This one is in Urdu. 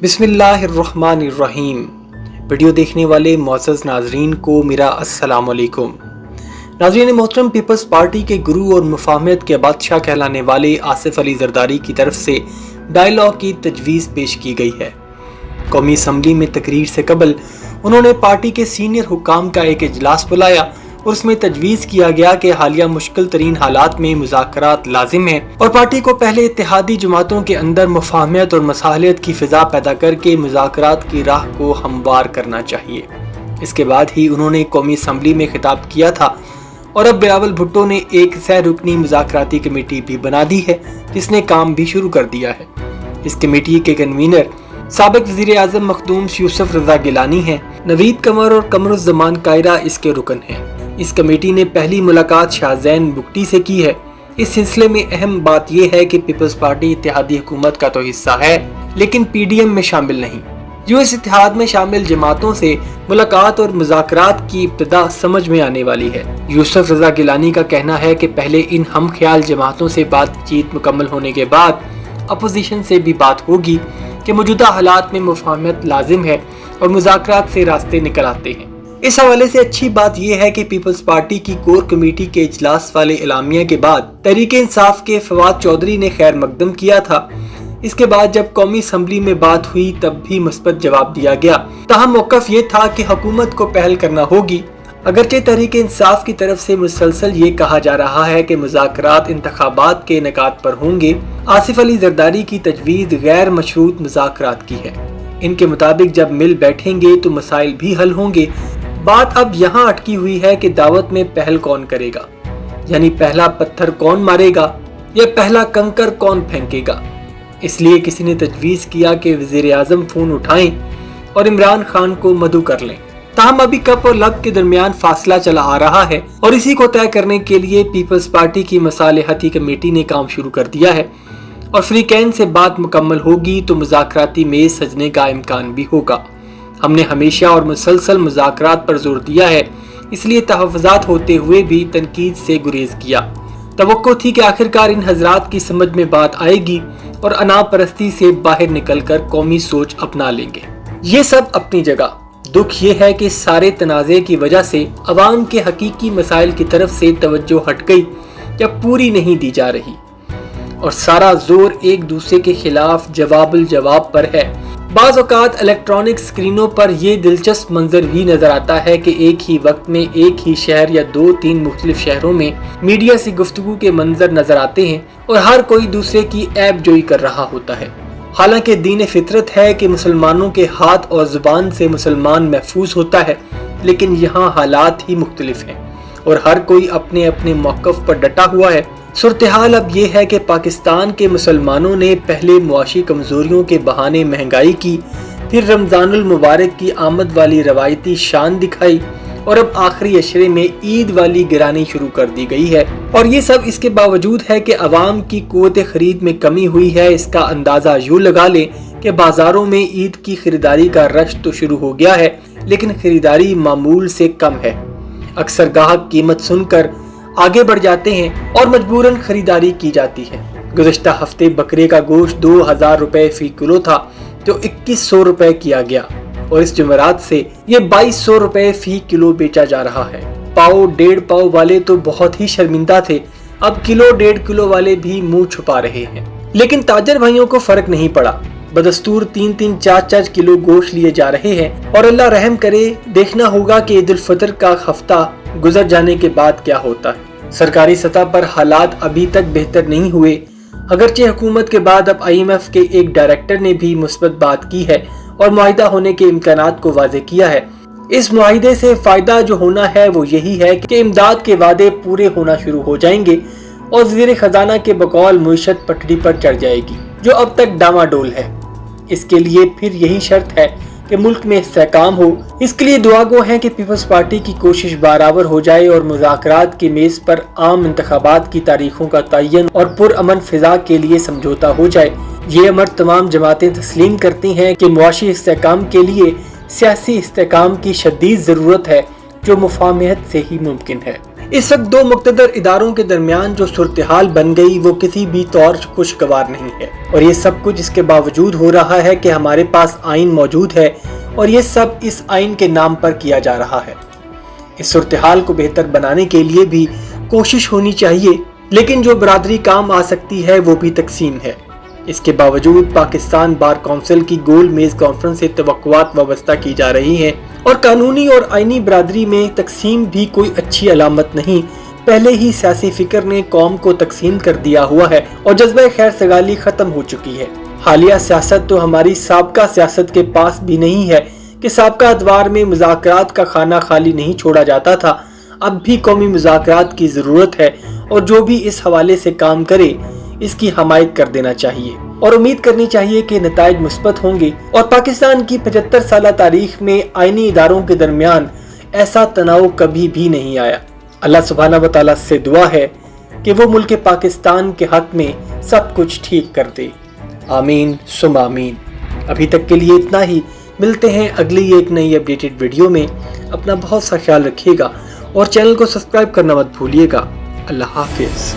بسم اللہ الرحمن الرحیم۔ ویڈیو دیکھنے والے معزز ناظرین کو میرا السلام علیکم۔ ناظرین محترم، پیپلز پارٹی کے گرو اور مفاہمت کے بادشاہ کہلانے والے آصف علی زرداری کی طرف سے ڈائیلاگ کی تجویز پیش کی گئی ہے۔ قومی اسمبلی میں تقریر سے قبل انہوں نے پارٹی کے سینئر حکام کا ایک اجلاس بلایا اور اس میں تجویز کیا گیا کہ حالیہ مشکل ترین حالات میں مذاکرات لازم ہیں اور پارٹی کو پہلے اتحادی جماعتوں کے اندر مفاہمت اور مصالحت کی فضا پیدا کر کے مذاکرات کی راہ کو ہموار کرنا چاہیے۔ اس کے بعد ہی انہوں نے قومی اسمبلی میں خطاب کیا تھا اور اب بلاول بھٹو نے ایک سہ رکنی مذاکراتی کمیٹی بھی بنا دی ہے جس نے کام بھی شروع کر دیا ہے۔ اس کمیٹی کے کنوینر سابق وزیر اعظم مخدوم یوسف رضا گیلانی ہیں۔ نوید قمر اور قمر الزمان قاہرہ اس کے رکن ہیں۔ اس کمیٹی نے پہلی ملاقات شاہ زین بگٹی سے کی ہے۔ اس سلسلے میں اہم بات یہ ہے کہ پیپلز پارٹی اتحادی حکومت کا تو حصہ ہے لیکن پی ڈی ایم میں شامل نہیں۔ جو اس اتحاد میں شامل جماعتوں سے ملاقات اور مذاکرات کی ابتدا سمجھ میں آنے والی ہے۔ یوسف رضا گیلانی کا کہنا ہے کہ پہلے ان ہم خیال جماعتوں سے بات چیت مکمل ہونے کے بعد اپوزیشن سے بھی بات ہوگی کہ موجودہ حالات میں مفاہمت لازم ہے اور مذاکرات سے راستے نکل آتے ہیں۔ اس حوالے سے اچھی بات یہ ہے کہ پیپلز پارٹی کی کور کمیٹی کے اجلاس والے اعلامیہ کے بعد تحریک انصاف کے فواد چودھری نے خیر مقدم کیا تھا۔ اس کے بعد جب قومی اسمبلی میں بات ہوئی تب بھی مثبت جواب دیا گیا، تاہم موقف یہ تھا کہ حکومت کو پہل کرنا ہوگی۔ اگرچہ تحریک انصاف کی طرف سے مسلسل یہ کہا جا رہا ہے کہ مذاکرات انتخابات کے انعقاد پر ہوں گے، آصف علی زرداری کی تجویز غیر مشروط مذاکرات کی ہے۔ ان کے مطابق جب مل بیٹھیں گے تو مسائل بھی حل ہوں گے۔ بات اب یہاں اٹکی ہوئی ہے کہ دعوت میں پہل کون کرے گا، یعنی پہلا پتھر کون مارے گا یا پہلا کنکر کون پھینکے گا۔ اس لیے کسی نے تجویز کیا کہ وزیر اعظم فون اٹھائیں اور عمران خان کو مدعو کر لیں۔ تاہم ابھی کپ اور لب کے درمیان فاصلہ چلا آ رہا ہے اور اسی کو طے کرنے کے لیے پیپلز پارٹی کی مصالحتی کمیٹی نے کام شروع کر دیا ہے اور فریقین سے بات مکمل ہوگی تو مذاکراتی میز سجنے کا امکان بھی ہوگا۔ ہم نے ہمیشہ اور مسلسل مذاکرات پر زور دیا ہے، اس لیے تحفظات ہوتے ہوئے بھی تنقید سے گریز کیا۔ توقع تھی کہ آخرکار ان حضرات کی سمجھ میں بات آئے گی اور انا پرستی سے باہر نکل کر قومی سوچ اپنا لیں گے۔ یہ سب اپنی جگہ۔ دکھ یہ ہے کہ سارے تنازع کی وجہ سے عوام کے حقیقی مسائل کی طرف سے توجہ ہٹ گئی یا پوری نہیں دی جا رہی اور سارا زور ایک دوسرے کے خلاف جواب الجواب پر ہے۔ بعض اوقات الیکٹرانک سکرینوں پر یہ دلچسپ منظر بھی نظر آتا ہے کہ ایک ہی وقت میں ایک ہی شہر یا 2-3 مختلف شہروں میں میڈیا سے گفتگو کے منظر نظر آتے ہیں اور ہر کوئی دوسرے کی عیب جوئی کر رہا ہوتا ہے۔ حالانکہ دین فطرت ہے کہ مسلمانوں کے ہاتھ اور زبان سے مسلمان محفوظ ہوتا ہے، لیکن یہاں حالات ہی مختلف ہیں اور ہر کوئی اپنے اپنے موقف پر ڈٹا ہوا ہے۔ صورتحال اب یہ ہے کہ پاکستان کے مسلمانوں نے پہلے معاشی کمزوریوں کے بہانے مہنگائی کی، پھر رمضان المبارک کی آمد والی روایتی شان دکھائی اور اب آخری عشرے میں عید والی گرانی شروع کر دی گئی ہے، اور یہ سب اس کے باوجود ہے کہ عوام کی قوت خرید میں کمی ہوئی ہے۔ اس کا اندازہ یوں لگا لیں کہ بازاروں میں عید کی خریداری کا رش تو شروع ہو گیا ہے لیکن خریداری معمول سے کم ہے۔ اکثر گاہک قیمت سن کر آگے بڑھ جاتے ہیں اور مجبوراً خریداری کی جاتی ہے۔ گزشتہ ہفتے بکرے کا گوشت 2000 روپے فی کلو تھا جو 2100 روپے کیا گیا اور اس جمعرات سے یہ 2200 روپے فی کلو بیچا جا رہا ہے۔ پاؤ 1.5 پاؤ والے تو بہت ہی شرمندہ تھے، اب کلو 1.5 کلو والے بھی منہ چھپا رہے ہیں۔ لیکن تاجر بھائیوں کو فرق نہیں پڑا، بدستور 3-3 4-4 کلو گوشت لیے جا رہے ہیں اور اللہ رحم کرے، دیکھنا ہوگا کہ عید الفطر کا ہفتہ گزر جانے کے بعد کیا ہوتا ہے۔ سرکاری سطح پر حالات ابھی تک بہتر نہیں ہوئے، اگرچہ حکومت کے بعد اب آئی ایم ایف کے ایک ڈائریکٹر نے بھی مثبت بات کی ہے اور معاہدہ ہونے کے امکانات کو واضح کیا ہے۔ اس معاہدے سے فائدہ جو ہونا ہے وہ یہی ہے کہ امداد کے وعدے پورے ہونا شروع ہو جائیں گے اور وزیر خزانہ کے بقول معیشت پٹڑی پر چڑھ جائے گی جو اب تک ڈاماڈول ہے۔ اس کے لیے پھر یہی شرط ہے کہ ملک میں استحکام ہو۔ اس کے لیے دعا گو ہیں کہ پیپلز پارٹی کی کوشش برابر ہو جائے اور مذاکرات کی میز پر عام انتخابات کی تاریخوں کا تعین اور پرامن فضا کے لیے سمجھوتا ہو جائے۔ یہ امر تمام جماعتیں تسلیم کرتی ہیں کہ معاشی استحکام کے لیے سیاسی استحکام کی شدید ضرورت ہے جو مفاہمت سے ہی ممکن ہے۔ اس وقت دو مقتدر اداروں کے درمیان جو صورتحال بن گئی وہ کسی بھی طور خوشگوار نہیں ہے، اور یہ سب کچھ اس کے باوجود ہو رہا ہے کہ ہمارے پاس آئین موجود ہے اور یہ سب اس آئین کے نام پر کیا جا رہا ہے۔ اس صورتحال کو بہتر بنانے کے لیے بھی کوشش ہونی چاہیے، لیکن جو برادری کام آ سکتی ہے وہ بھی تقسیم ہے۔ اس کے باوجود پاکستان بار کونسل کی گول میز کانفرنس سے توقعات وابستہ کی جا رہی ہیں، اور قانونی اور آئینی برادری میں تقسیم بھی کوئی اچھی علامت نہیں۔ پہلے ہی سیاسی فکر نے قوم کو تقسیم کر دیا ہوا ہے اور جذبہ خیر سگالی ختم ہو چکی ہے۔ حالیہ سیاست تو ہماری سابقہ سیاست کے پاس بھی نہیں ہے کہ سابقہ ادوار میں مذاکرات کا خانہ خالی نہیں چھوڑا جاتا تھا۔ اب بھی قومی مذاکرات کی ضرورت ہے، اور جو بھی اس حوالے سے کام کرے اس کی حمایت کر دینا چاہیے، اور امید کرنی چاہیے کہ نتائج مثبت ہوں گے، اور پاکستان کی 75 سالہ تاریخ میں آئینی اداروں کے درمیان ایسا تناؤ کبھی بھی نہیں آیا۔ اللہ سبحانہ و تعالیٰ سے دعا ہے کہ وہ ملک پاکستان کے حق میں سب کچھ ٹھیک کر دے۔ آمین ثم آمین۔ ابھی تک کے لیے اتنا ہی، ملتے ہیں اگلی ایک نئی اپڈیٹڈ ویڈیو میں۔ اپنا بہت سا خیال رکھیے گا اور چینل کو سبسکرائب کرنا مت بھولیے گا۔ اللہ حافظ۔